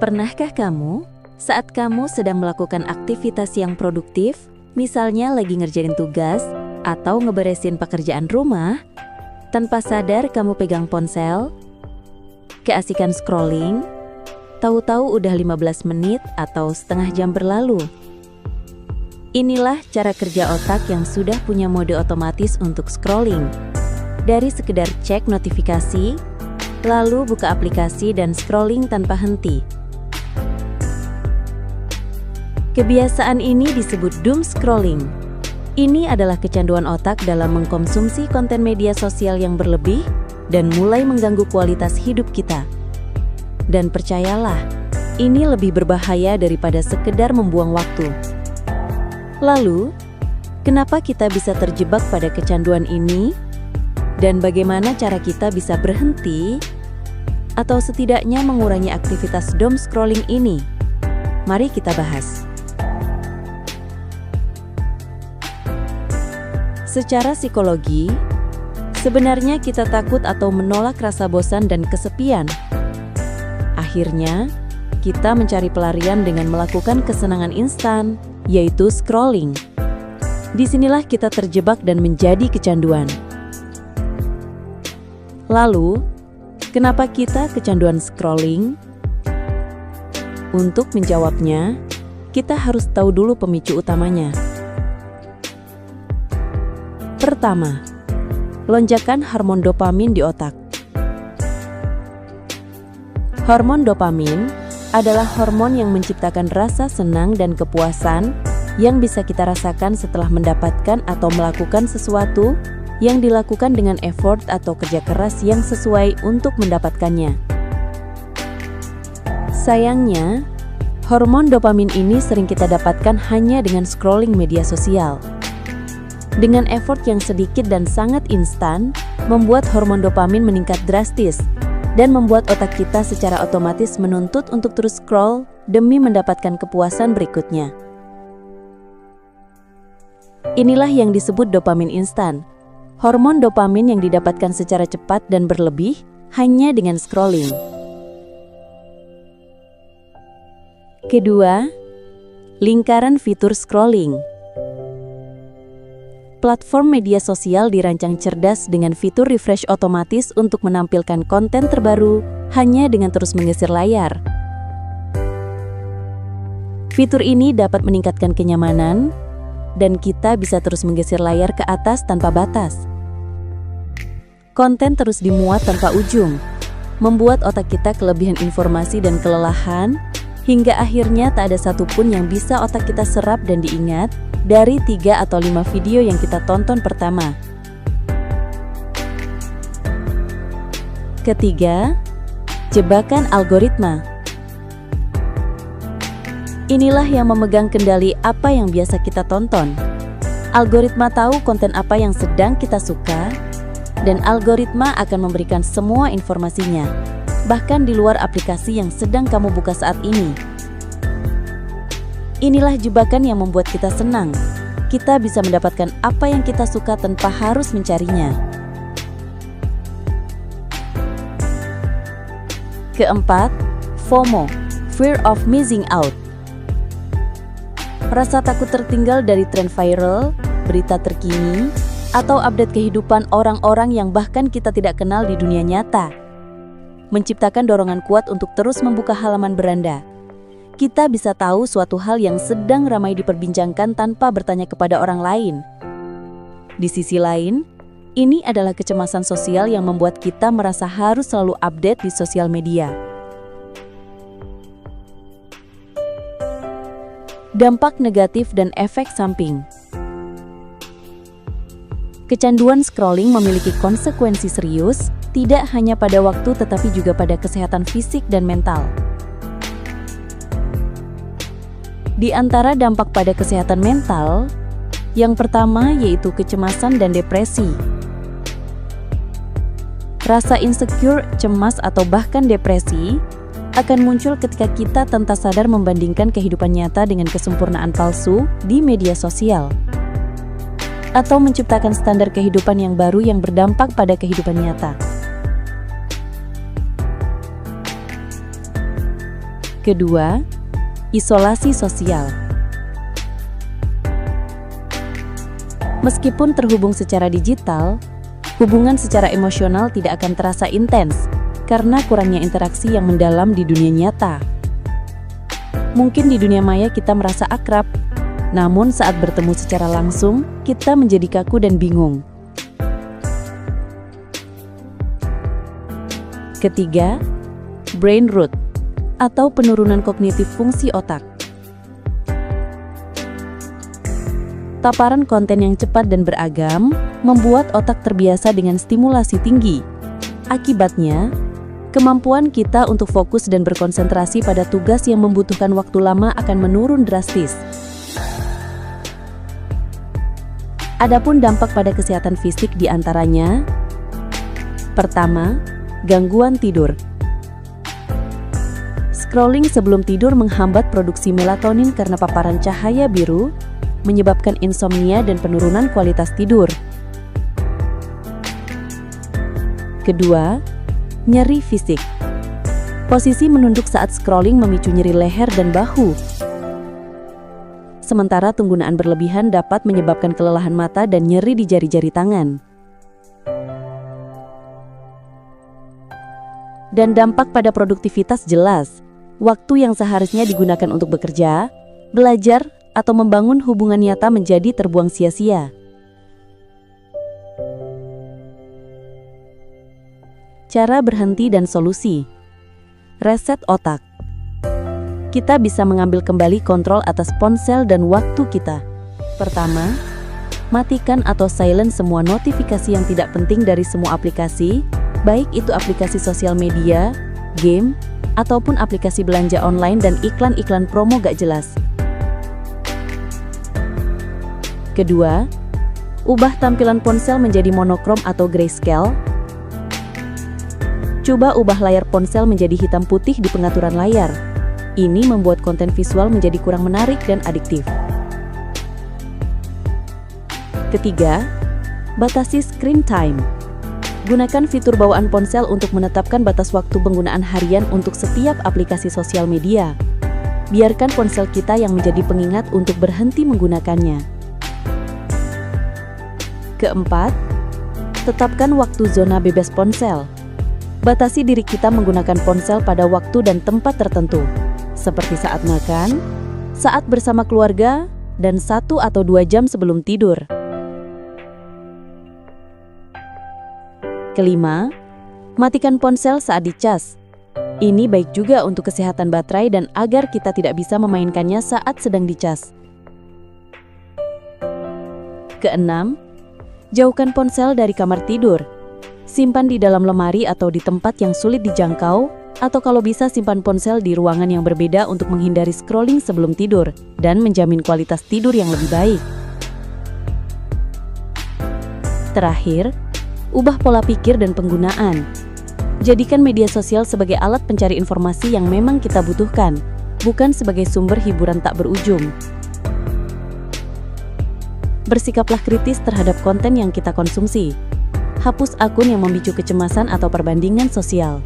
Pernahkah kamu, saat kamu sedang melakukan aktivitas yang produktif, misalnya lagi ngerjain tugas atau ngeberesin pekerjaan rumah, tanpa sadar kamu pegang ponsel, keasikan scrolling, tahu-tahu udah 15 menit atau setengah jam berlalu. Inilah cara kerja otak yang sudah punya mode otomatis untuk scrolling. Dari sekedar cek notifikasi, lalu buka aplikasi dan scrolling tanpa henti. Kebiasaan ini disebut doom scrolling. Ini adalah kecanduan otak dalam mengkonsumsi konten media sosial yang berlebih dan mulai mengganggu kualitas hidup kita. Dan percayalah, ini lebih berbahaya daripada sekedar membuang waktu. Lalu, kenapa kita bisa terjebak pada kecanduan ini? Dan bagaimana cara kita bisa berhenti atau setidaknya mengurangi aktivitas doom scrolling ini? Mari kita bahas. Secara psikologi, sebenarnya kita takut atau menolak rasa bosan dan kesepian. Akhirnya, kita mencari pelarian dengan melakukan kesenangan instan, yaitu scrolling. Disinilah kita terjebak dan menjadi kecanduan. Lalu, kenapa kita kecanduan scrolling? Untuk menjawabnya, kita harus tahu dulu pemicu utamanya. Pertama, lonjakan hormon dopamin di otak. Hormon dopamin adalah hormon yang menciptakan rasa senang dan kepuasan yang bisa kita rasakan setelah mendapatkan atau melakukan sesuatu yang dilakukan dengan effort atau kerja keras yang sesuai untuk mendapatkannya. Sayangnya, hormon dopamin ini sering kita dapatkan hanya dengan scrolling media sosial. Dengan effort yang sedikit dan sangat instan, membuat hormon dopamin meningkat drastis dan membuat otak kita secara otomatis menuntut untuk terus scroll demi mendapatkan kepuasan berikutnya. Inilah yang disebut dopamin instan. Hormon dopamin yang didapatkan secara cepat dan berlebih hanya dengan scrolling. Kedua, lingkaran fitur scrolling. Platform media sosial dirancang cerdas dengan fitur refresh otomatis untuk menampilkan konten terbaru hanya dengan terus menggeser layar. Fitur ini dapat meningkatkan kenyamanan, dan kita bisa terus menggeser layar ke atas tanpa batas. Konten terus dimuat tanpa ujung, membuat otak kita kelebihan informasi dan kelelahan, hingga akhirnya tak ada satupun yang bisa otak kita serap dan diingat dari 3 atau 5 video yang kita tonton pertama. Ketiga, jebakan algoritma. Inilah yang memegang kendali apa yang biasa kita tonton. Algoritma tahu konten apa yang sedang kita suka, dan algoritma akan memberikan semua informasinya, bahkan di luar aplikasi yang sedang kamu buka saat ini. Inilah jebakan yang membuat kita senang. Kita bisa mendapatkan apa yang kita suka tanpa harus mencarinya. Keempat, FOMO, Fear of Missing Out. Rasa takut tertinggal dari tren viral, berita terkini, atau update kehidupan orang-orang yang bahkan kita tidak kenal di dunia nyata, menciptakan dorongan kuat untuk terus membuka halaman beranda. Kita bisa tahu suatu hal yang sedang ramai diperbincangkan tanpa bertanya kepada orang lain. Di sisi lain, ini adalah kecemasan sosial yang membuat kita merasa harus selalu update di sosial media. Dampak negatif dan efek samping. Kecanduan scrolling memiliki konsekuensi serius, tidak hanya pada waktu tetapi juga pada kesehatan fisik dan mental. Di antara dampak pada kesehatan mental, yang pertama yaitu kecemasan dan depresi. Rasa insecure, cemas, atau bahkan depresi akan muncul ketika kita tanpa sadar membandingkan kehidupan nyata dengan kesempurnaan palsu di media sosial, atau menciptakan standar kehidupan yang baru yang berdampak pada kehidupan nyata. Kedua, isolasi sosial. Meskipun terhubung secara digital, hubungan secara emosional tidak akan terasa intens karena kurangnya interaksi yang mendalam di dunia nyata. Mungkin di dunia maya kita merasa akrab, namun saat bertemu secara langsung, kita menjadi kaku dan bingung. Ketiga, brain rot atau penurunan kognitif fungsi otak. Paparan konten yang cepat dan beragam membuat otak terbiasa dengan stimulasi tinggi. Akibatnya, kemampuan kita untuk fokus dan berkonsentrasi pada tugas yang membutuhkan waktu lama akan menurun drastis. Adapun dampak pada kesehatan fisik diantaranya: pertama, gangguan tidur. Scrolling sebelum tidur menghambat produksi melatonin karena paparan cahaya biru, menyebabkan insomnia dan penurunan kualitas tidur. Kedua, nyeri fisik. Posisi menunduk saat scrolling memicu nyeri leher dan bahu. Sementara penggunaan berlebihan dapat menyebabkan kelelahan mata dan nyeri di jari-jari tangan. Dan dampak pada produktivitas jelas. Waktu yang seharusnya digunakan untuk bekerja, belajar, atau membangun hubungan nyata menjadi terbuang sia-sia. Cara berhenti dan solusi. Reset otak. Kita bisa mengambil kembali kontrol atas ponsel dan waktu kita. Pertama, matikan atau silent semua notifikasi yang tidak penting dari semua aplikasi, baik itu aplikasi sosial media, game, ataupun aplikasi belanja online dan iklan-iklan promo gak jelas. Kedua, ubah tampilan ponsel menjadi monokrom atau grayscale. Coba ubah layar ponsel menjadi hitam putih di pengaturan layar. Ini membuat konten visual menjadi kurang menarik dan adiktif. Ketiga, batasi screen time. Gunakan fitur bawaan ponsel untuk menetapkan batas waktu penggunaan harian untuk setiap aplikasi sosial media. Biarkan ponsel kita yang menjadi pengingat untuk berhenti menggunakannya. Keempat, tetapkan waktu zona bebas ponsel. Batasi diri kita menggunakan ponsel pada waktu dan tempat tertentu, seperti saat makan, saat bersama keluarga, dan 1 atau 2 jam sebelum tidur. Kelima, matikan ponsel saat dicas. Ini baik juga untuk kesehatan baterai dan agar kita tidak bisa memainkannya saat sedang dicas. Keenam, jauhkan ponsel dari kamar tidur. Simpan di dalam lemari atau di tempat yang sulit dijangkau, atau kalau bisa simpan ponsel di ruangan yang berbeda untuk menghindari scrolling sebelum tidur dan menjamin kualitas tidur yang lebih baik. Terakhir, ubah pola pikir dan penggunaan. Jadikan media sosial sebagai alat pencari informasi yang memang kita butuhkan, bukan sebagai sumber hiburan tak berujung. Bersikaplah kritis terhadap konten yang kita konsumsi. Hapus akun yang memicu kecemasan atau perbandingan sosial.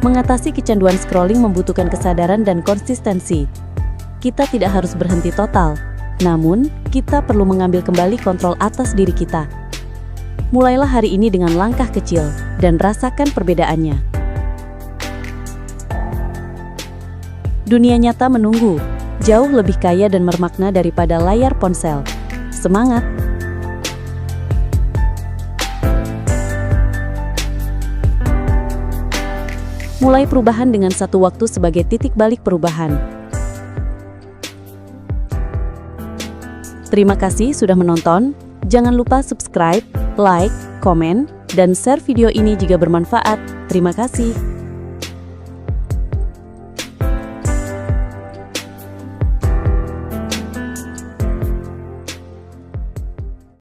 Mengatasi kecanduan scrolling membutuhkan kesadaran dan konsistensi. Kita tidak harus berhenti total, namun kita perlu mengambil kembali kontrol atas diri kita. Mulailah hari ini dengan langkah kecil dan rasakan perbedaannya. Dunia nyata menunggu, jauh lebih kaya dan bermakna daripada layar ponsel. Semangat! Mulai perubahan dengan satu waktu sebagai titik balik perubahan. Terima kasih sudah menonton. Jangan lupa subscribe, like, komen, dan share video ini jika bermanfaat. Terima kasih.